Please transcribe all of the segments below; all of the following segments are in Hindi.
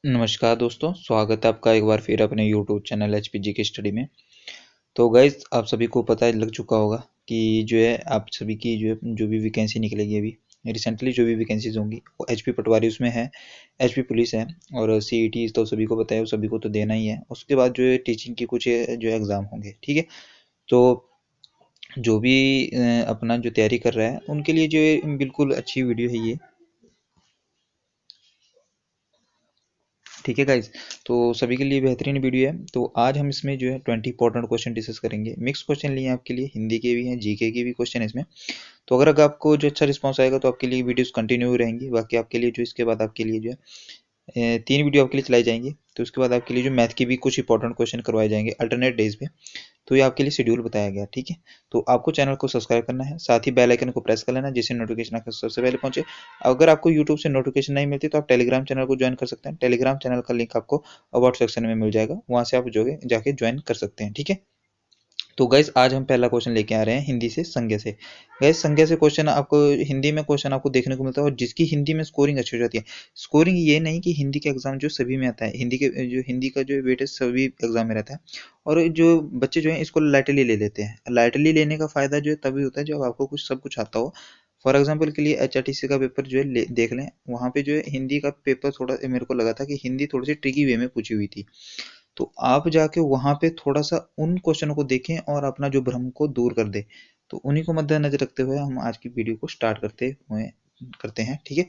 नमस्कार दोस्तों, स्वागत है आपका एक बार फिर अपने YouTube चैनल एचपीजी की स्टडी में। तो गाइस, आप सभी को पता लग चुका होगा कि जो है आप सभी की जो भी वैकेंसी निकलेगी अभी रिसेंटली, जो भी वैकेंसीज होंगी वो एचपी पटवारी उसमें है, एचपी पुलिस है और सीईटी तो सभी को पता है, वो सभी को तो देना ही है। उसके बाद जो है टीचिंग की कुछ जो एग्ज़ाम होंगे, ठीक है। तो जो भी अपना जो तैयारी कर रहा है उनके लिए जो है बिल्कुल अच्छी वीडियो है ये, ठीक है गाइज। तो सभी के लिए बेहतरीन वीडियो है। तो आज हम इसमें जो है 20 इंपॉर्टेंट क्वेश्चन डिस्कस करेंगे। मिक्स क्वेश्चन लिए हैं आपके लिए, हिंदी के भी हैं, जीके के भी क्वेश्चन इसमें। तो अगर आपको जो अच्छा रिस्पांस आएगा तो आपके लिए वीडियोस कंटिन्यू रहेंगी। बाकी आपके लिए जो इसके बाद आपके लिए जो है 3 वीडियो आपके लिए चलाई जाएंगी। तो उसके बाद आपके लिए जो मैथ की भी कुछ इंपॉर्टेंट क्वेश्चन करवाए जाएंगे अल्टरनेट डेज पे। तो ये आपके लिए शेड्यूल बताया गया, ठीक है। तो आपको चैनल को सब्सक्राइब करना है, साथ ही बेल आइकन को प्रेस कर लेना जिससे नोटिफिकेशन आपको सबसे पहले पहुंचे। अगर आपको यूट्यूब से नोटिफिकेशन नहीं मिलती तो आप टेलीग्राम चैनल को ज्वाइन कर सकते हैं। टेलीग्राम चैनल का लिंक आपको अबाउट सेक्शन में मिल जाएगा, वहां से आप जो है जाके ज्वाइन कर सकते हैं, ठीक है। तो गाइस, आज हम पहला क्वेश्चन लेके आ रहे हैं हिंदी से, संज्ञा से। गाइस, संज्ञा से क्वेश्चन आपको हिंदी में क्वेश्चन आपको देखने को मिलता है, और जिसकी हिंदी में स्कोरिंग अच्छी हो जाती है। स्कोरिंग ये नहीं कि हिंदी के एग्जाम जो सभी में आता है, हिंदी का जो वेटेज सभी एग्जाम में रहता है। और जो बच्चे जो है इसको लाइटली ले लेते हैं। लाइटली लेने का फायदा जो है तभी होता है जब आपको कुछ सब कुछ आता हो। फॉर एग्जाम्पल के लिए एचआरटीसी का पेपर जो है देख लें, वहाँ पे जो है हिंदी का पेपर थोड़ा मेरे को लगा था कि हिंदी थोड़ी सी ट्रिकी वे में पूछी हुई थी। तो आप जाके वहाँ पे थोड़ा-सा उन क्वेश्चनों को देखें और अपना जो भ्रम को दूर कर दें। तो उन्हीं को मद्देनज़र रखते हुए हम आज की वीडियो को स्टार्ट करते हैं, ठीक है।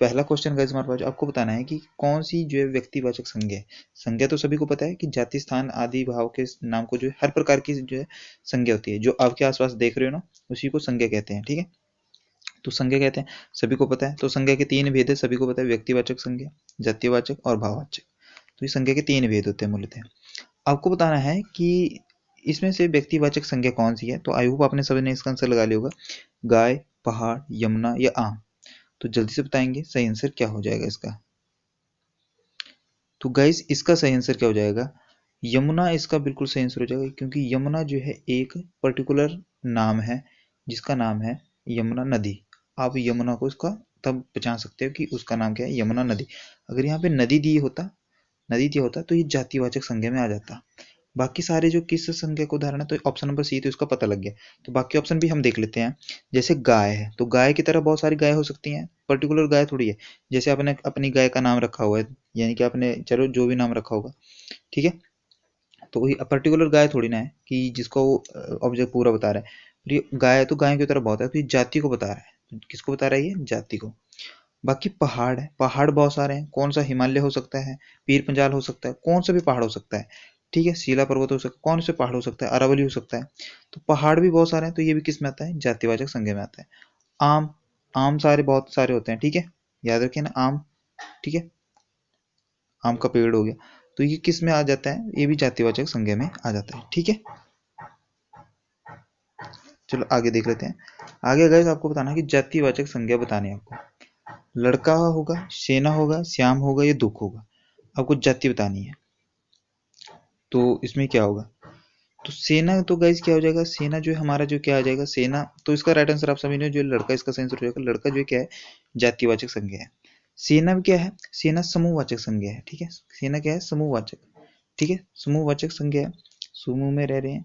पहला क्वेश्चन गाइस हमारे पास, आपको बताना है कि कौन सी जो है व्यक्तिवाचक संज्ञा है। संज्ञा तो सभी को पता है कि जाति, स्थान आदि भाव के नाम को जो है हर प्रकार की जो है संज्ञा होती है। जो आपके आस-पास देख रहे हो ना, उसी को संज्ञा कहते हैं, ठीक है। तो संज्ञा कहते हैं, सभी को पता है। तो संज्ञा के 3 भेद है, सभी को पता है, व्यक्तिवाचक संज्ञा, जातिवाचक और भाववाचक। तो ये संज्ञा के 3 भेद होते हैं मूलतः। आपको बताना है कि इसमें से व्यक्तिवाचक संज्ञा कौन सी है। तो आई होप आपने सभी ने इसका आंसर लगा लिया होगा, गाय, पहाड़, यमुना या आम। तो जल्दी से बताएंगे सही आंसर क्या हो जाएगा इसका। तो गाइस, इसका सही आंसर क्या हो जाएगा, यमुना इसका बिल्कुल सही आंसर हो जाएगा, क्योंकि यमुना जो है एक पर्टिकुलर नाम है जिसका नाम है यमुना नदी। आप यमुना को इसका तब पहचान सकते हो कि उसका नाम क्या है, यमुना नदी। अगर यहाँ पे नदी दिया होता तो ये जातिवाचक संज्ञा में आ जाता। बाकी सारे जो किस संज्ञा का उदाहरण है, तो ऑप्शन नंबर सी, तो इसका पता लग गया। तो बाकी ऑप्शन भी हम देख लेते हैं। जैसे गाय है, तो गाय की तरह बहुत सारी गाय हो सकती हैं, पर्टिकुलर गाय थोड़ी है। जैसे आपने अपनी गाय का नाम रखा हुआ है, यानी कि आपने चलो जो भी नाम रखा होगा, ठीक है। तो वही पर्टिकुलर गाय थोड़ी ना है कि जिसको ऑब्जेक्ट पूरा बता रहा है। और ये गाय है तो गाय की तरह बहुत है, तो ये जाति को बता रहा है। तो किसको बता रहा है, ये जाति को। बाकी पहाड़ है, पहाड़ बहुत सारे हैं। कौन सा, हिमालय हो सकता है, पीर पंजाल हो सकता है, कौन सा भी पहाड़ हो सकता है, ठीक है। शिला पर्वत हो सकता है, कौन से पहाड़ हो सकता है, अरावली हो सकता है। तो पहाड़ भी बहुत सारे हैं, तो ये भी किस में आता है, जातिवाचक संज्ञा में आता है। आम, आम सारे बहुत सारे होते हैं, ठीक है। याद रखिए ना, आम, ठीक है। आम का पेड़ हो गया, तो ये किस में आ जाता है, ये भी जातिवाचक संज्ञा में आ जाता है, ठीक है। चलो आगे देख लेते हैं। आगे गाइस, आपको बताना है कि जातिवाचक संज्ञा बतानी है आपको। लड़का होगा, सेना होगा, श्याम होगा या दुख होगा। आपको जाति बतानी है। तो इसमें क्या होगा, तो सेना, तो गाइस क्या हो जाएगा, सेना जो है हमारा जो क्या आ जाएगा, सेना। तो इसका राइट आंसर आप सभी ने जो लड़का, इसका सही आंसर हो जाएगा। लड़का जो है क्या है, जातिवाचक संज्ञा है। सेना भी क्या है, सेना समूहवाचक संज्ञा है, ठीक है। सेना क्या है, समूहवाचक, ठीक है, समूहवाचक संज्ञा है, समूह में रह रहे हैं,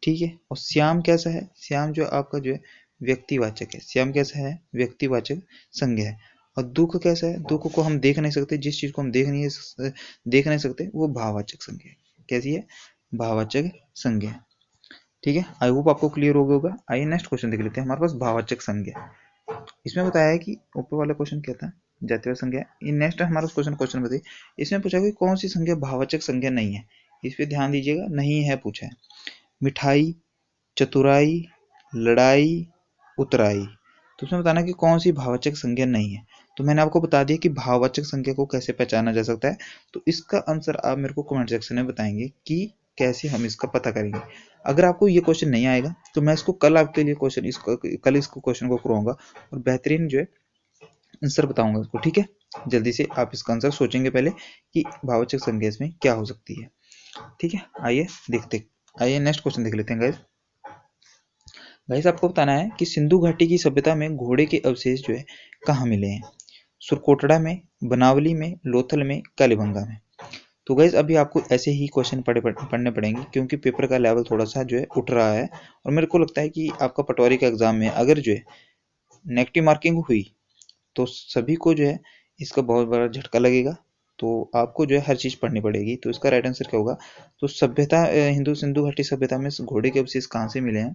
ठीक है। और श्याम कैसा है, श्याम जो आपका जो है व्यक्तिवाचक है। श्याम कैसा है, व्यक्तिवाचक संज्ञा है। और दुख कैसा है, दुख को हम देख नहीं सकते, जिस चीज को हम देख नहीं सकते वो भाववाचक संज्ञा है। कैसी है, भाववाचक संज्ञा, ठीक है। आई होप आपको क्लियर हो गया होगा। आइए नेक्स्ट क्वेश्चन देख लेते हैं। हमारे पास भाववाचक संज्ञा, इसमें बताया है कि ऊपर वाला क्वेश्चन क्या था, जातिवाचक संज्ञा। नेक्स्ट हमारा क्वेश्चन बताइए। इसमें पूछा कि कौन सी संज्ञा भाववाचक संज्ञा नहीं है। इस पे ध्यान दीजिएगा, नहीं है पूछा है। मिठाई, चतुराई, लड़ाई, उतराई। तो उसमें बताना कि कौन सी भाववाचक संज्ञा नहीं है। तो मैंने आपको बता दिया कि भाववाचक संज्ञा को कैसे पहचाना जा सकता है। तो इसका आंसर आप मेरे को कमेंट सेक्शन में बताएंगे कि कैसे हम इसका पता करेंगे। अगर आपको ये क्वेश्चन नहीं आएगा तो मैं इसको कल आपके लिए कल इसको क्वेश्चन को करवाऊंगा और बेहतरीन जो है आंसर बताऊंगा इसको, ठीक है। जल्दी से आप इसका आंसर सोचेंगे पहले कि भाववाचक संज्ञा इसमें क्या हो सकती है, ठीक है। आइए देखते, आइए नेक्स्ट क्वेश्चन देख लेते हैं गाइस। गाइस, आपको बताना है कि सिंधु घाटी की सभ्यता में घोड़े के अवशेष जो है कहाँ मिले हैं। सुरकोटड़ा में, बनावली में, लोथल में, कालीबंगा में। तो गाइज अभी आपको ऐसे ही क्वेश्चन पढ़ने पड़ेंगे, क्योंकि पेपर का लेवल थोड़ा सा जो है उठ रहा है, और मेरे को लगता है कि आपका पटवारी का एग्जाम में अगर जो है नेगेटिव मार्किंग हुई तो सभी को जो है इसका बहुत बड़ा झटका लगेगा। तो आपको जो है हर चीज़ पढ़नी पड़ेगी। तो इसका राइट आंसर क्या होगा? तो सभ्यता, हिंदू सिंधु घाटी सभ्यता में घोड़े के अवशेष कहाँ से मिले हैं?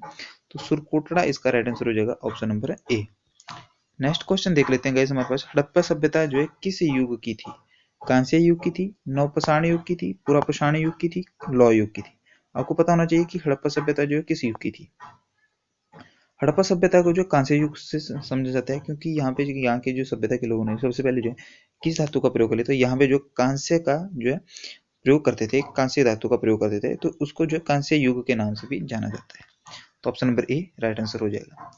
तो सुरकोटड़ा इसका राइट आंसर हो जाएगा, option number A. Next question देख लेते हैं गाइस, हमारे पास हड़प्पा सभ्यता जो है किस युग की थी? कांस्य युग की थी, नवपाषाण युग की थी, पुरापाषाण युग की थी, लौह युग की थी? आपको पता होना चाहिए कि हड़प्पा सभ्यता जो है किस युग की थी। हड़प्पा सभ्यता को जो कांस्य युग से समझा जाता है, क्योंकि यहाँ के जो सभ्यता के लोगों ने सबसे पहले जो है किस धातु का प्रयोग कर लिया, तो यहाँ पे जो कांस्य का जो है प्रयोग करते थे, कांस्य धातु का प्रयोग करते थे, तो उसको जो है कांस्य युग के नाम से भी जाना जाता है। तो option number A right answer हो जाएगा।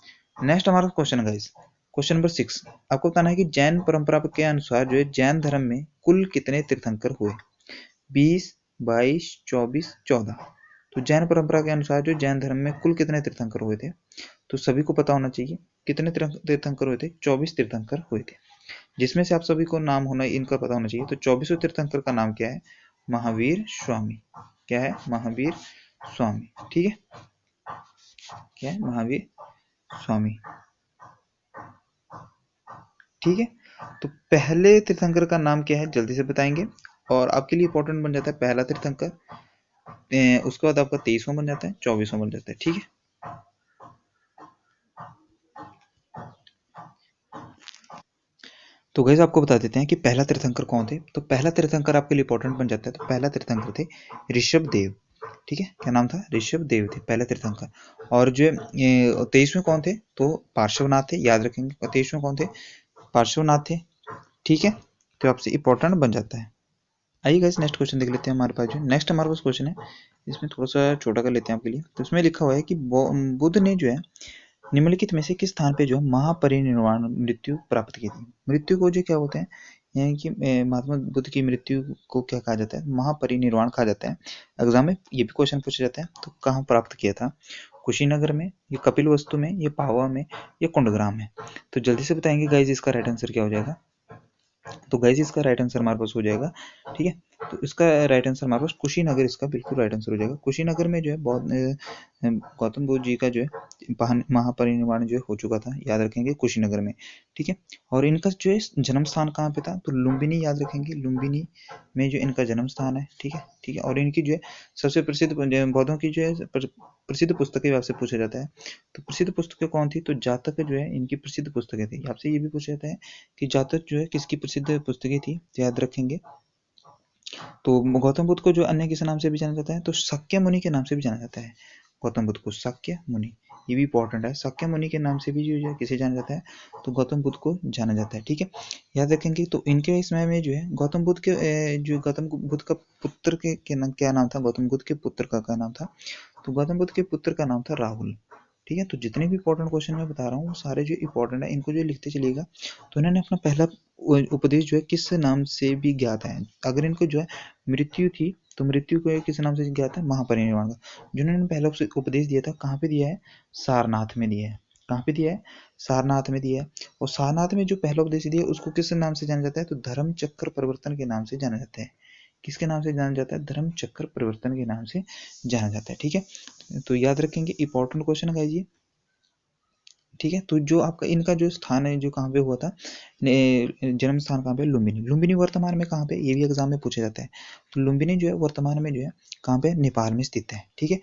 नेक्स्ट हमारा क्वेश्चन गाइस, क्वेश्चन नंबर 6। आपको बताना है कि जैन परंपरा के अनुसार जो है जैन धर्म में कुल कितने तीर्थंकर हुए? 20, 22, 24, 14? तो जैन परंपरा के अनुसार जो जैन धर्म में कुल कितने तीर्थंकर हुए थे? तो सभी को पता होना चाहिए कितने तीर्थंकर हुए थे। 24 तीर्थंकर हुए थे, जिसमें से आप सभी को नाम होना इनका पता होना चाहिए। तो 24वें तीर्थंकर का नाम क्या है? महावीर स्वामी। क्या है? महावीर स्वामी। ठीक है, क्या है? महावीर स्वामी। ठीक है, तो पहले तीर्थंकर का नाम क्या है जल्दी से बताएंगे, और आपके लिए इंपॉर्टेंट बन जाता है पहला तीर्थंकर, उसके बाद आपका 23वां बन जाता है, 24वां बन जाता है। ठीक है, तो गाइस आपको बता देते हैं कि पहला तीर्थंकर कौन थे। तो पहला तीर्थंकर आपके लिए इंपॉर्टेंट बन जाता है। तो पहला तीर्थंकर थे ऋषभ देव। ठीक है, क्या नाम था? ऋषभ देव थे पहले तीर्थंकर। और जो 23वें कौन थे? तो पार्श्वनाथ थे, याद रखेंगे। 23वें कौन थे? पार्श्वनाथ थे। ठीक है, तो आपसे इंपॉर्टेंट बन जाता है। आइए गाइस नेक्स्ट क्वेश्चन देख लेते हैं। हमारे पास जो नेक्स्ट हमारे पास क्वेश्चन है, इसमें थोड़ा सा छोटा कर लेते हैं आपके लिए। तो इसमें लिखा हुआ है कि बुद्ध ने जो है निम्नलिखित में से किस स्थान पे जो महापरिनिर्वाण मृत्यु प्राप्त की थी? मृत्यु को जो क्या होते हैं, यानी कि महात्मा बुद्ध की मृत्यु को क्या कहा जाता है? महापरिनिर्वाण कहा जाता है। एग्जाम में ये भी क्वेश्चन पूछा जाता है। तो कहाँ प्राप्त किया था? कुशीनगर में, ये कपिल वस्तु में, ये पावा में, ये कुंडग्राम में? तो जल्दी से बताएंगे गाइज इसका राइट आंसर क्या हो जाएगा। तो गाइज इसका राइट आंसर हमारे पास हो जाएगा। ठीक है, तो इसका राइट आंसर हमारे पास कुशीनगर, इसका बिल्कुल राइट आंसर हो जाएगा। कुशीनगर में जो है बहुत गौतम बुद्ध जी का जो है महापरिनिर्वाण जो हो चुका था, याद रखेंगे कुशीनगर में। ठीक है, और इनका जो है जन्म स्थान कहाँ पे था? तो लुम्बिनी, याद रखेंगे लुम्बिनी में जो इनका जन्म स्थान है। ठीक है, ठीक है, और इनकी जो है सबसे प्रसिद्ध बौद्धों की जो है प्रसिद्ध पुस्तकें आपसे पूछा जाता है। तो प्रसिद्ध पुस्तकें कौन थी? तो जातक जो है इनकी प्रसिद्ध पुस्तकें थी। आपसे ये भी पूछा जाता है कि जातक जो है किसकी प्रसिद्ध पुस्तकें थी, तो याद रखेंगे। तो गौतम बुद्ध को जो अन्य किस नाम से भी जाना जाता है? तो शाक्य मुनि के नाम से भी जाना जाता है। गौतम बुद्ध को शाक्य मुनि, ये भी इंपॉर्टेंट है। शाक्य मुनि के नाम से भी जो है किसे जाना जाता है? तो गौतम बुद्ध को जाना जाता है। ठीक है, याद रखेंगे। तो इनके समय में जो है गौतम बुद्ध के जो गौतम बुद्ध का पुत्र के नाम क्या नाम था? गौतम बुद्ध के पुत्र का क्या नाम था? तो गौतम बुद्ध के पुत्र का नाम था राहुल। ठीक है, तो जितने भी इंपॉर्टेंट क्वेश्चन मैं बता रहा हूँ वो सारे जो इंपॉर्टेंट है इनको जो लिखते चलिएगा। तो इन्होंने अपना पहला उपदेश जो है किस नाम से भी ज्ञात है? अगर इनको जो है मृत्यु थी तो मृत्यु को किस नाम से ज्ञात है? महापरिनिर्वाण का। जिन्होंने पहला उपदेश दिया था कहाँ पे दिया है? सारनाथ में दिया है। कहाँ पे दिया है? सारनाथ में दिया है। और सारनाथ में जो पहला उपदेश दिया उसको किस नाम से जाना जाता है? तो धर्म चक्र परिवर्तन के नाम से जाना जाता है। किसके नाम से जाना जाता है? धर्म चक्र परिवर्तन के नाम से जाना जाता है। ठीक है, तो याद रखेंगे, इंपॉर्टेंट क्वेश्चन है ये। ठीक है, तो जो आपका इनका जो स्थान है जो कहाँ पे हुआ था, जन्म स्थान कहाँ पे? लुम्बिनी। लुम्बिनी वर्तमान में कहाँ पे? ये भी एग्जाम में पूछा जाता है। तो लुम्बिनी जो है वर्तमान में जो है कहाँ पे? नेपाल में स्थित है। ठीक है,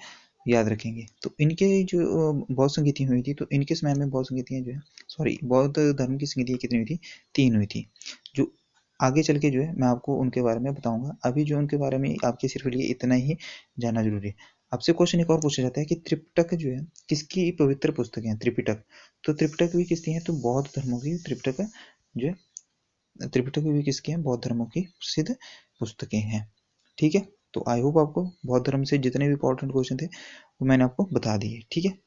याद रखेंगे। तो इनके जो बौद्ध संगीति हुई थी, तो इनके समय में बौद्ध संगीतियाँ जो है, सॉरी, बौद्ध धर्म की संगीतियाँ कितनी हुई थी? 3 हुई थी। जो आगे चल के जो है मैं आपको उनके बारे में बताऊंगा। अभी जो उनके बारे में आपके सिर्फ लिए इतना ही जानना जरूरी है। आपसे क्वेश्चन एक और पूछा जाता है कि त्रिपिटक जो है किसकी पवित्र पुस्तक है? त्रिपिटक, तो त्रिपिटक भी किसकी है? तो बौद्ध धर्मों की त्रिपिटक जो है, त्रिपिटक भी किसकी है? बौद्ध धर्मों की प्रसिद्ध पुस्तकें हैं। ठीक है, तो आई होप आपको बौद्ध धर्म से जितने भी इंपॉर्टेंट क्वेश्चन थे वो मैंने आपको बता दिए। ठीक है,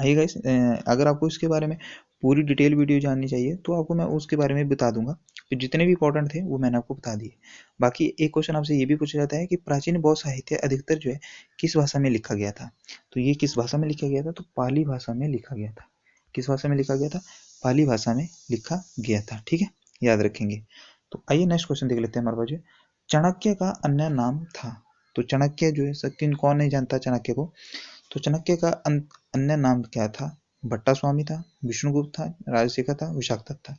आइए गाइस, अगर आपको इसके बारे में पूरी डिटेल वीडियो जाननी चाहिए तो आपको मैं उसके बारे में बता दूंगा। तो जितने भी इंपॉर्टेंट थे वो मैंने आपको बता दिए। बाकी एक क्वेश्चन आपसे ये भी पूछा जाता है कि प्राचीन बौद्ध साहित्य अधिकतर जो है किस भाषा में लिखा गया था? तो ये किस भाषा में लिखा गया था? तो पाली भाषा में लिखा गया था। किस भाषा में लिखा गया था? पाली भाषा में लिखा गया था। ठीक है, याद रखेंगे। तो आइए नेक्स्ट क्वेश्चन देख लेते हैं हमारे पास जो चाणक्य का अन्य नाम था। तो चाणक्य जो है सकिन कौन नहीं जानता चाणक्य को। तो चाणक्य का अन्य नाम क्या था? भट्टा स्वामी था, विष्णुगुप्त था, राजशेखर था, विशाखदत्त था।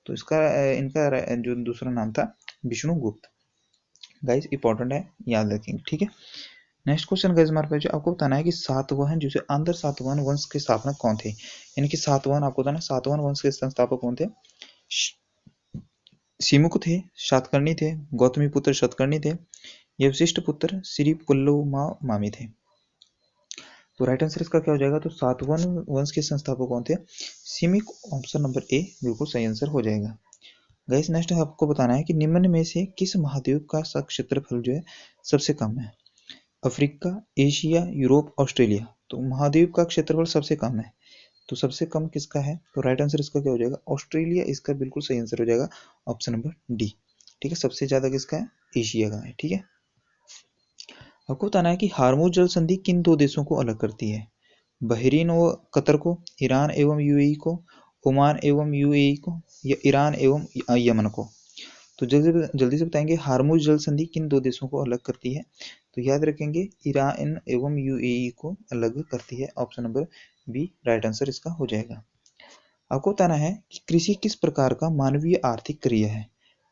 तो इसका इनका जो दूसरा नाम था विष्णुगुप्त। गाइस इंपॉर्टेंट है, याद रखेंगे, ठीक है। नेक्स्ट क्वेश्चन गाइस हमारे पास जो आपको बताना है कि सातवाहन जो आंध्र सातवाहन वंश के स्थापना कौन थे। यानी कि सातवाहन आपको बताना सातवाहन वंश के संस्थापक कौन थे। शिमुक थे, सातकर्णी थे, गौतमी पुत्र शतकर्णी थे, ये वशिष्ठ पुत्र श्री पुल्लमामी थे। तो राइट आंसर इसका क्या हो जाएगा? तो सातवाहन वंश के संस्थापक कौन थे? सिमिक। ऑप्शन नंबर ए बिल्कुल सही आंसर हो जाएगा। गाइस नेक्स्ट आपको बताना है कि निम्न में से किस महाद्वीप का क्षेत्रफल जो है सबसे कम है। Africa, Asia, Europe, Australia. तो महाद्वीप का क्षेत्रफल सबसे कम है, तो सबसे कम किसका है? तो राइट आंसर इसका क्या हो जाएगा? ऑस्ट्रेलिया इसका बिल्कुल सही आंसर हो जाएगा, ऑप्शन नंबर डी। ठीक है, सबसे ज्यादा किसका है? एशिया का है। ठीक है, आपको बताना है कि हार्मोज जल संधि किन दो देशों को अलग करती है। बहरीन व कतर को, ईरान एवं यूएई को, ओमान एवं यूएई को, या ईरान एवं यमन को। तो जल्दी जल्दी से बताएंगे, हार्मोज जल संधि किन दो देशों को अलग करती है। तो याद रखेंगे ईरान एवं यूएई को अलग करती है, option number B right answer इसका हो जाएगा। आपको बताना है कि कृषि किस प्रकार का मानवीय आर्थिक क्रिया है।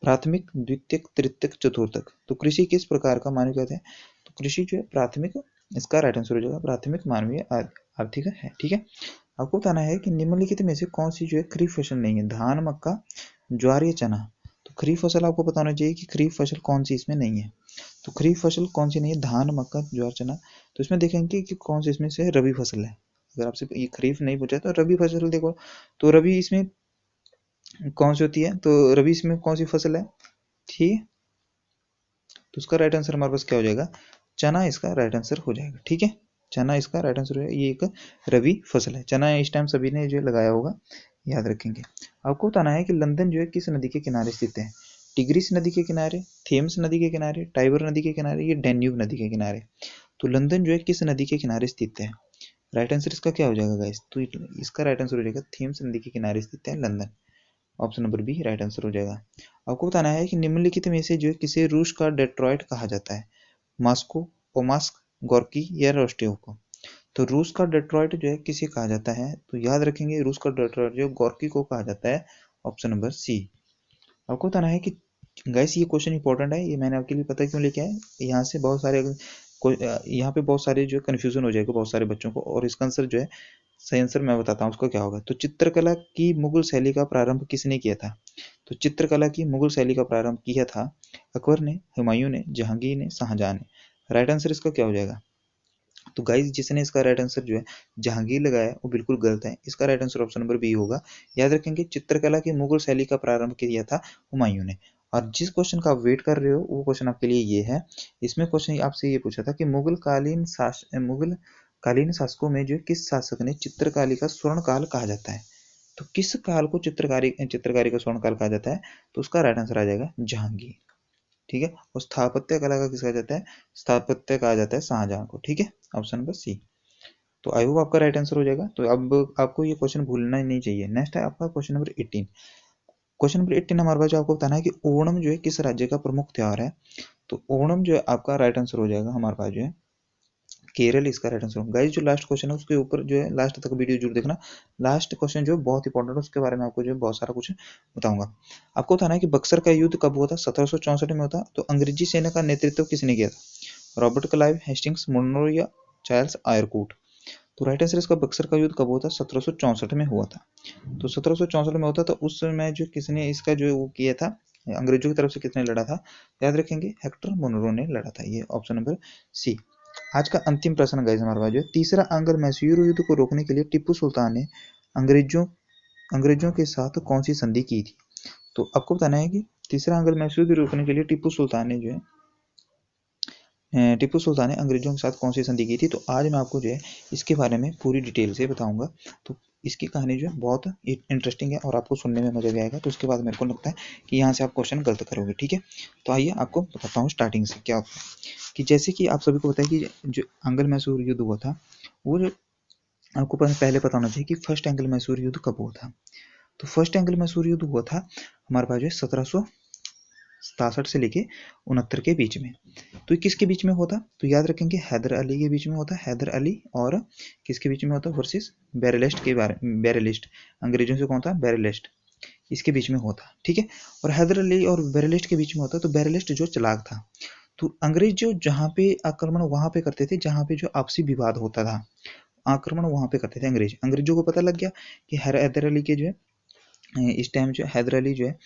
प्राथमिक, द्वितीयक, तृतीयक, चतुर्थक। तो कृषि किस प्रकार का मानवीय कहते हैं? तो कृषि जो है प्राथमिक, इसका राइट आंसर हो जाएगा प्राथमिक मानवीय आर्थिक है। ठीक है, आपको बताना है कि निम्नलिखित में से कौन सी जो है खरीफ फसल नहीं है। धान, मक्का, ज्वार या चना। तो खरीफ फसल आपको पता होना चाहिए कि खरीफ फसल कौन सी इसमें नहीं है। तो खरीफ फसल कौन सी नहीं है? धान, मक्का, ज्वार, चना। तो इसमें देखेंगे कि कौन सी इसमें से रबी फसल है। अगर आपसे ये खरीफ नहीं पूछा तो रबी फसल देखो, तो रबी इसमें कौन सी होती है? तो रबी इसमें कौन सी फसल है? ठीक है, तो उसका राइट आंसर हमारे पास क्या हो जाएगा? चना इसका राइट आंसर हो जाएगा। ठीक है, चना इसका राइट आंसर है। ये एक रबी फसल है। चना इस टाइम सभी ने जो लगाया होगा, याद रखेंगे। आपको बताना है कि लंदन जो है किस नदी के किनारे स्थित है। टिग्रिस नदी के किनारे, थेम्स नदी के किनारे, टाइबर नदी के किनारे, या डैन्यूब नदी के किनारे। तो लंदन जो है किस नदी के किनारे स्थित है? राइट आंसर इसका क्या हो जाएगा गाइस? तो इसका राइट आंसर हो जाएगा थेम्स नदी के किनारे स्थित है London, option number B right answer हो जाएगा। आपको बताना है कि निम्नलिखित में से जो है किसे रूस का डेट्रॉइट कहा जाता है। मॉस्को, ओमास्क, गोर्की या रोस्टेव को। तो रूस का डेट्रॉइट जो है किसे कहा जाता है? तो याद रखेंगे रूस का डेट्रॉइट जो गोर्की को कहा जाता है, ऑप्शन नंबर सी। आपको बताना है कि गैस ये क्वेश्चन इंपॉर्टेंट है, ये मैंने आपके लिए पता क्यों लेके आया। यहाँ से बहुत सारे यहाँ पे बहुत सारे जो कन्फ्यूजन हो जाएगा बहुत सारे बच्चों को, और इसका आंसर जो है सही आंसर मैं बताता हूँ उसका क्या होगा। तो चित्रकला की मुगल शैली का प्रारंभ किसने किया था? तो चित्रकला की मुगल शैली का प्रारंभ किया था अकबर ने, हुमायूं ने, जहांगीर ने, शाहजहां ने। राइट आंसर इसका क्या हो जाएगा? तो गाइज जिसने इसका राइट आंसर जो है जहांगीर लगाया वो बिल्कुल गलत है। इसका right answer option number B होगा। याद रखेंगे चित्रकला की मुगल शैली का प्रारंभ किया था हुमायूं ने। और जिस क्वेश्चन का आप वेट कर रहे हो वो क्वेश्चन आपके लिए ये है। इसमें क्वेश्चन आपसे ये पूछा था कि मुगल कालीन शासकों में जो किस शासक ने चित्रकारी का स्वर्ण काल कहा जाता है। तो किस काल को चित्रकारी का स्वर्ण काल कहा जाता है? तो उसका राइट आंसर आ जाएगा जहांगीर। ठीक है, और स्थापत्य कला का किसका जाता है? स्थापत्य कहा जाता है शाहजहां को। ठीक है, ऑप्शन नंबर सी। तो आई होप आपका राइट आंसर हो जाएगा। तो अब आपको ये क्वेश्चन भूलना ही नहीं चाहिए। नेक्स्ट है आपका क्वेश्चन नंबर 18। क्वेश्चन नंबर 18 हमारे पास जो आपको बताना है कि ओणम जो है किस राज्य का प्रमुख त्योहार है। तो ओणम जो है आपका राइट आंसर हो जाएगा हमारे पास जो है केरल, इसका राइट आंसर होगा। गाइस जो लास्ट क्वेश्चन है उसके ऊपर जो है लास्ट तक वीडियो जरूर देखना। लास्ट क्वेश्चन जो है बहुत इंपॉर्टेंट है, उसके बारे में आपको जो है बहुत सारा कुछ बताऊंगा। आपको बताना है कि बक्सर का युद्ध कब हुआ था? 1764 में हुआ था। तो अंग्रेजी सेना का नेतृत्व किसने किया था? रॉबर्ट क्लाइव, हेस्टिंग्स, मुनरो या चार्ल्स आयरकूट। तो राइट आंसर इसका बक्सर का युद्ध कब हुआ था? 1764 में हुआ था। तो 1764 में होता, तो उस समय जो किसने इसका जो वो किया था, अंग्रेजों की तरफ से किसने लड़ा था? याद रखेंगे हेक्टर मुनरो ने लड़ा था। ये ऑप्शन नंबर सी। आज का अंतिम प्रश्न गाइस हमारे पास जो तीसरा अंग्ल मैसूर युद्ध को रोकने के लिए टीपू सुल्तान ने अंग्रेजों के साथ कौन सी संधि की थी? तो आपको बताना है कि तीसरा अंग्ल मैसूर युद्ध रोकने के लिए टीपू सुल्तान ने अंग्रेजों के साथ कौन सी संधि की थी। तो आज मैं आपको जो है इसके बारे में पूरी डिटेल से बताऊंगा। तो इसकी कहानी जो है बहुत इंटरेस्टिंग है और आपको सुनने में मजा भी आएगा। तो उसके बाद मेरे को लगता है कि यहाँ से आप क्वेश्चन गलत करोगे। ठीक है, तो आइए आपको बताता हूँ स्टार्टिंग से क्या होता है। कि जैसे कि आप सभी को पता है कि जो अंग्ल मैसूर युद्ध हुआ था, वो जो आपको पहले पता होना चाहिए कि फर्स्ट एंग्ल मैसूर युद्ध कब हुआ था। तो फर्स्ट एंग्ल मैसूर युद्ध हुआ था हमारे पास जो है 67 से लेके 69 के बीच में। तो किसके बीच में होता, तो याद रखेंगे हैदर अली के बीच में होता, हैदर अली और किसके बीच में होता, वर्सेस बैरलिस्ट के बारे में, बैरलिस्ट अंग्रेजों से कौन था, बैरलिस्ट, इसके बीच में होता, ठीक है। और हैदर अली और बैरलिस्ट के बीच में होता, तो बैरलिस्ट जो चालाक था, तो अंग्रेज जो जहाँ पे आक्रमण वहां पे करते थे जहाँ पे जो आपसी विवाद होता था, आक्रमण वहां पे करते थे अंग्रेज। अंग्रेजों को पता लग गया कि हैदर अली के जो है इस टाइम जो हैदर अली जो है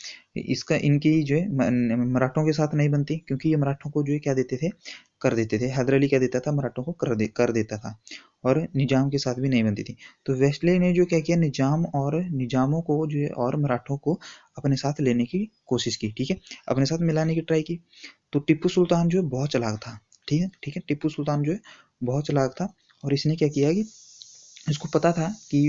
इसका इनकी जो है मराठों के साथ नहीं बनती, क्योंकि ये मराठों को जो है क्या देते थे, कर देते थे। हैदर अली क्या देता था, मराठों को कर देता था, और निजाम के साथ भी नहीं बनती थी। तो वेस्ले ने जो क्या किया, निजाम और निजामों को जो है और मराठों को अपने साथ लेने की कोशिश की, ठीक है, अपने साथ मिलाने की ट्राई की। तो टीपू सुल्तान जो है बहुत चालाक था, ठीक है, ठीक है, टीपू सुल्तान जो है बहुत चालाक था, और इसने क्या किया कि इसको पता था कि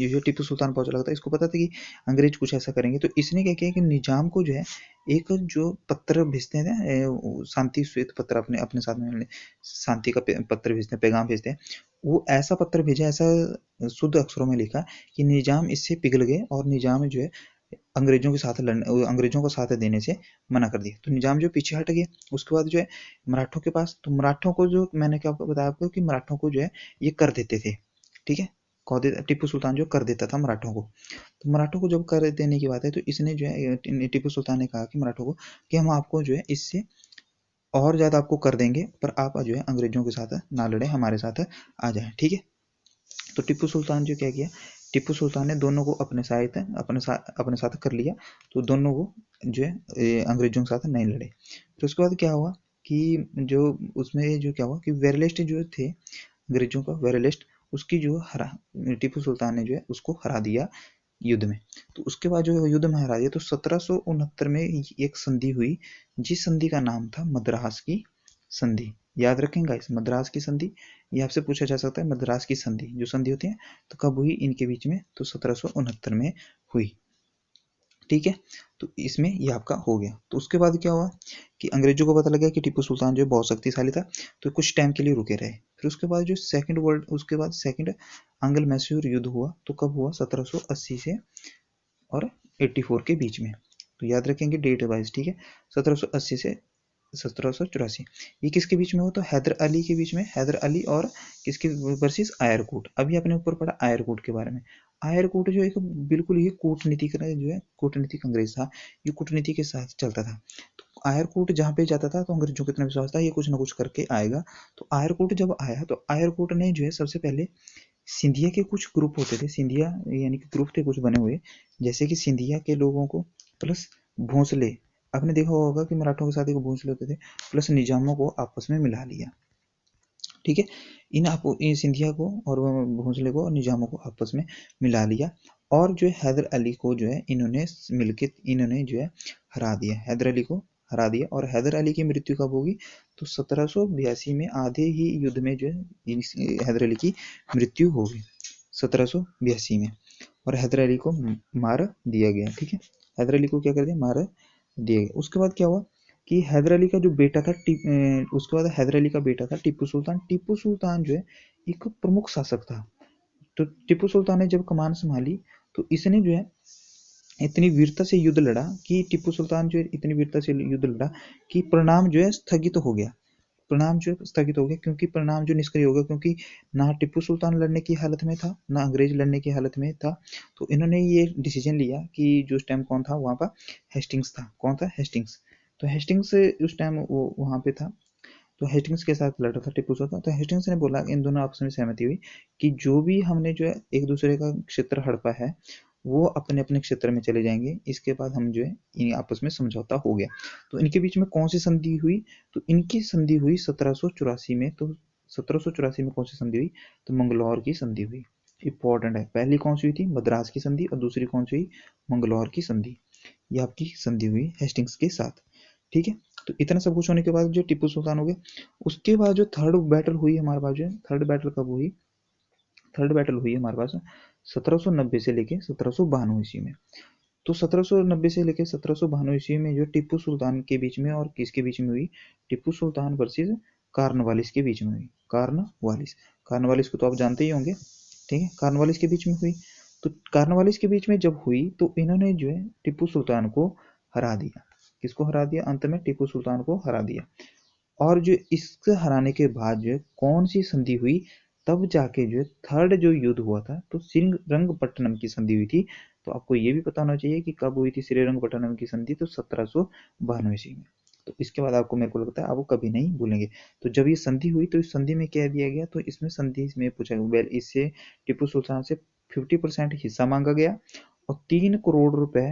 जो टीपू सुल्तान बहुत चालाक था, इसको पता था कि अंग्रेज कुछ ऐसा करेंगे। तो इसने क्या किया कि निजाम को जो है एक जो पत्र भेजते हैं, शांति श्वेत पत्र, अपने अपने साथ में शांति का पत्र भेजते हैं, पैगाम भेजते हैं, वो ऐसा पत्र भेजा, ऐसा शुद्ध अक्षरों में लिखा कि निजाम इससे पिघल गए और निजाम जो है अंग्रेजों के साथ लड़ने, अंग्रेजों को साथ देने से मना कर दिया। तो निजाम जो पीछे हट गया। उसके बाद जो है मराठों के पास, तो मराठों को जो मैंने क्या बताया आपको कि मराठों को जो है ये कर देते थे, ठीक है, टीपू सुल्तान जो कर देता था मराठों को। तो मराठों को जब कर देने की बात है, तो इसने जो है टीपू सुल्तान ने कहा कि मराठों को कि हम आपको जो है इससे और ज्यादा आपको कर देंगे, पर आप जो है अंग्रेजों के साथ ना लड़े, हमारे साथ आ जाए, ठीक है। तो टीपू सुल्तान जो क्या किया, टीपू सुल्तान ने दोनों को अपने साथ कर लिया। तो दोनों को जो है अंग्रेजों के साथ नहीं लड़े। तो उसके बाद क्या हुआ कि जो उसमें जो क्या हुआ कि वेरलिस्ट जो थे अंग्रेजों का, वेरलिस्ट, उसकी जो हरा टीपू सुल्तान ने जो है उसको हरा दिया युद्ध में। तो उसके बाद जो युद्ध में हरा दिया, तो 1769 में एक संधि हुई, जिस संधि का नाम था मद्रास की संधि। याद रखेंगे इस मद्रास की संधि, ये आपसे पूछा जा सकता है। मद्रास की संधि जो संधि होती है तो कब हुई इनके बीच में, तो 1769 में हुई, ठीक है। तो इसमें ये आपका हो गया। तो उसके बाद क्या हुआ कि अंग्रेजों को पता लगा कि टीपू सुल्तान जो बहुत शक्तिशाली था, तो कुछ टाइम के लिए रुके रहे। फिर उसके बाद जो उसके बाद सेकंड आंग्ल मैसूर युद्ध हुआ, तो कब हुआ, 1780 से और 84 के बीच में। तो याद रखेंगे डेट वाइज, ठीक है, 1780 से 1784। ये किसके बीच में हो, तो हैदर अली के बीच में, हैदर अली और किसके वर्सेस आयरकूट। अभी अपने ऊपर पढ़ा आयरकूट के बारे में। आयरकूट जो एक बिल्कुल ही कूटनीति का जो है कूटनीतिक अंग्रेज था, ये कूटनीति के साथ चलता था। तो आयरकूट जहाँ पे जाता था तो अंग्रेजों को इतना विश्वास था ये कुछ ना कुछ करके आएगा। तो आयरकूट जब आया तो आयरकूट ने जो है सबसे पहले सिंधिया के कुछ ग्रुप होते थे, सिंधिया यानी कि ग्रुप थे कुछ बने हुए, जैसे कि सिंधिया के लोगों को प्लस भोंसले, आपने देखा होगा कि मराठों के साथ एक भोंसले होते थे, प्लस निजामों को आपस में मिला लिया, ठीक है। इन सिंधिया को और भोंसले को और निजामों को आपस में मिला लिया, और जो है हैदर अली को जो है इन्होंने मिलके इन्होंने जो है हरा दिया, हैदर अली को हरा दिया। और हैदर अली की मृत्यु कब होगी, तो 1782 में आधे ही युद्ध में जो है हैदर अली की मृत्यु होगी 1782 में, और हैदर अली को मार दिया गया, ठीक है, हैदर अली को क्या कर दिया, मार दिया गया। उसके बाद क्या हुआ कि हैदर अली का जो बेटा था उसके बाद हैदर अली का बेटा था टीपू सुल्तान। टीपू सुल्तान जो है एक प्रमुख शासक था। तो टीपू सुल्तान ने जब कमान संभाली तो इसने जो है इतनी वीरता से युद्ध लड़ा कि टीपू सुल्तान जो है इतनी वीरता से युद्ध लड़ा कि परिणाम जो है स्थगित हो गया, परिणाम जो स्थगित हो गया, क्योंकि परिणाम जो निष्क्रिय हो गया, क्योंकि ना टीपू सुल्तान लड़ने की हालत में था ना अंग्रेज लड़ने की हालत में था। तो इन्होंने ये डिसीजन लिया कि जो उस टाइम कौन था वहाँ पर, हेस्टिंग्स था, कौन था, हेस्टिंग्स। तो हेस्टिंग्स उस टाइम वो वहाँ पे था, तो हेस्टिंग्स के साथ लड़ रहा था टीपू सुल्तान। तो हेस्टिंग्स ने बोला, इन दोनों आपस में सहमति हुई कि जो भी हमने जो है एक दूसरे का क्षेत्र हड़पा है वो अपने अपने क्षेत्र में चले जाएंगे, इसके बाद हम जो है इन आपस में समझौता हो गया। तो इनके बीच में कौन सी संधि हुई, तो इनकी संधि हुई 1784 में। तो 1784 में कौन सी संधि हुई, तो मंगलौर की संधि हुई। इंपॉर्टेंट है, पहली कौन सी हुई थी, मद्रास की संधि, और दूसरी कौन सी हुई, मंगलौर की संधि। ये आपकी संधि हुई हेस्टिंग्स के साथ, ठीक है। तो इतना सब कुछ होने के बाद जो टीपू सुल्तान हो गए, उसके बाद जो थर्ड बैटल हुई हमारे पास, जो थर्ड बैटल कब हुई, थर्ड बैटल हुई हमारे पास 1790 से लेके 1792 ईस्वी में। तो 1790 से लेकर 1792 ईस्वी में जो टिप्पू सुल्तान के बीच में और किसके बीच में हुई, टिप्पू सुल्तान वर्सेस कार्नवालिस के बीच में हुई। कार्नवालिस, कार्नवालिस को तो आप जानते ही होंगे, ठीक है, कार्नवालिस के बीच में हुई। तो कार्नवालिस के बीच में जब हुई तो इन्होंने जो है टिप्पू सुल्तान को हरा दिया, किसको हरा दिया? अंत में टीपू सुल्तान को हरा दिया। और जो इसको हराने के बाद जो है कौन सी संधि हुई, तब जाके जो है थर्ड जो युद्ध हुआ था तो श्रीरंगपट्टनम की संधि हुई थी। तो आपको ये भी पता होना चाहिए कि कब हुई थी श्रीरंगपट्टनम की संधि, तो 1792 ईस्वी में। तो इसके बाद आपको, मेरे को लगता है आप वो कभी नहीं भूलेंगे। तो जब ये संधि हुई तो इस संधि में क्या दिया गया, तो इसमें संधि में पूछा गया, इससे टीपू सुल्तान से 50% हिस्सा मांगा गया और 3 करोड़ रुपए,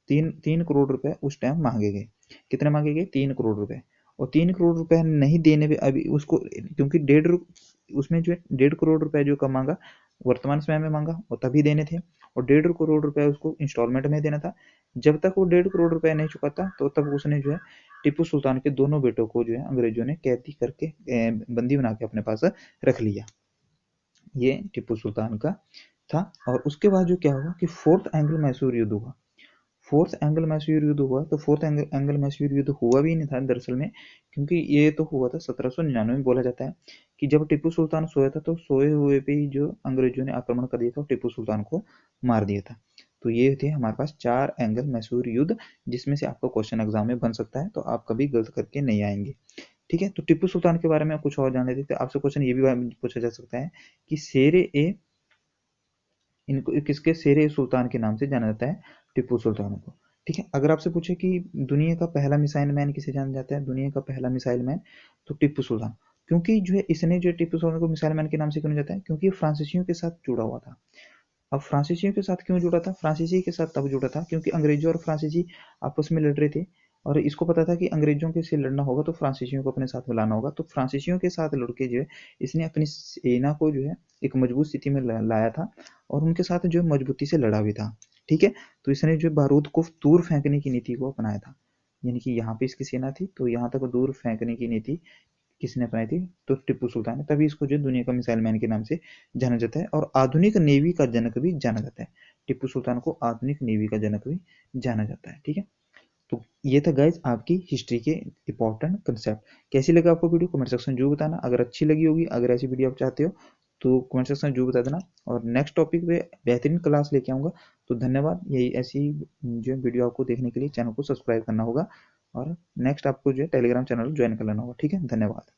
3 करोड़ रुपए उस टाइम मांगे गए। कितने मांगे गए? 3 करोड़ रुपए। और 3 करोड़ रुपए नहीं देने पे अभी उसको, क्योंकि उसमें जो है 1.5 करोड़ रुपए जो कब मांगा, वर्तमान समय में मांगा और तभी देने थे, और 1.5 करोड़ रुपए उसको इंस्टॉलमेंट में देना था। जब तक वो 1.5 करोड़ रुपए नहीं चुकाता तो तब उसने जो है टीपू सुल्तान के दोनों बेटों को जो है अंग्रेजों ने कैदी करके बंदी बना के अपने पास रख लिया। ये टीपू सुल्तान का था। और उसके बाद जो क्या हुआ कि फोर्थ एंग्लो मैसूर युद्ध हुआ। फोर्थ एंग्लो मैसूर युद्ध हुआ, तो फोर्थ एंग्लो मैसूर युद्ध हुआ भी नहीं था दरअसल में, क्योंकि ये तो हुआ था 1799 में। बोला जाता है कि जब टीपू सुल्तान सोया था तो सोए हुए पे ही जो अंग्रेजों ने आक्रमण कर दिया था और टीपू सुल्तान को मार दिया था। तो ये थे हमारे पास 4 एंग्लो मैसूर युद्ध, जिसमें से आपका क्वेश्चन एग्जाम में बन सकता है, तो आप कभी गलत करके नहीं आएंगे। ठीक है, तो टीपू सुल्तान के बारे में कुछ और जान लेते थे। आपसे क्वेश्चन ये भी पूछा जा सकता है कि शेरे ए, इनको किसके, शेरे सुल्तान के नाम से जाना जाता है टीपू सुल्तान को। ठीक है, अगर आपसे पूछे कि दुनिया का पहला मिसाइल मैन किसे जाना जाता है, दुनिया का पहला मिसाइल मैन, तो टीपू सुल्तान। क्योंकि जो है इसने जो टीपू सुल्तान को मिसाइल मैन के नाम से क्यों जाता है, क्योंकि फ्रांसीसियों के साथ जुड़ा हुआ था। अब फ्रांसीसियों के साथ क्यों जुड़ा था? फ्रांसीसी के साथ तब जुड़ा था क्योंकि अंग्रेजों और फ्रांसीसी आपस में लड़ रहे थे, और इसको पता था कि अंग्रेजों के से लड़ना होगा तो फ्रांसीसियों को अपने साथ मिलाना होगा। तो फ्रांसीसियों के साथ लड़के जो है इसने अपनी सेना को जो है एक मजबूत स्थिति में लाया था, और उनके साथ जो है मजबूती से लड़ा भी था। ठीक है, तो इसने जो बारूद को दूर फेंकने की नीति को अपनाया था, यानी कि यहाँ पे इसकी सेना थी तो यहाँ तक दूर फेंकने की नीति किसने अपनाई थी, तो टीपू सुल्तान ने। तभी इसको जो दुनिया का मिसाइल मैन के नाम से जाना जाता है, और आधुनिक नेवी का जनक भी जाना जाता है। टीपू सुल्तान को आधुनिक नेवी का जनक भी जाना जाता है। ठीक है, तो ये था गाइज आपकी हिस्ट्री के इंपॉर्टेंट कंसेप्ट। कैसी लगा आपको वीडियो, कमेंट सेक्शन में जरूर बताना। अगर अच्छी लगी होगी, अगर ऐसी वीडियो आप चाहते हो तो कमेंट सेक्शन में जरूर बता देना, और नेक्स्ट टॉपिक पे बेहतरीन क्लास लेके आऊँगा। तो धन्यवाद, यही ऐसी जो वीडियो आपको देखने के लिए चैनल को सब्सक्राइब करना होगा, और नेक्स्ट आपको जो है टेलीग्राम चैनल ज्वाइन कर लेना होगा। ठीक है, धन्यवाद।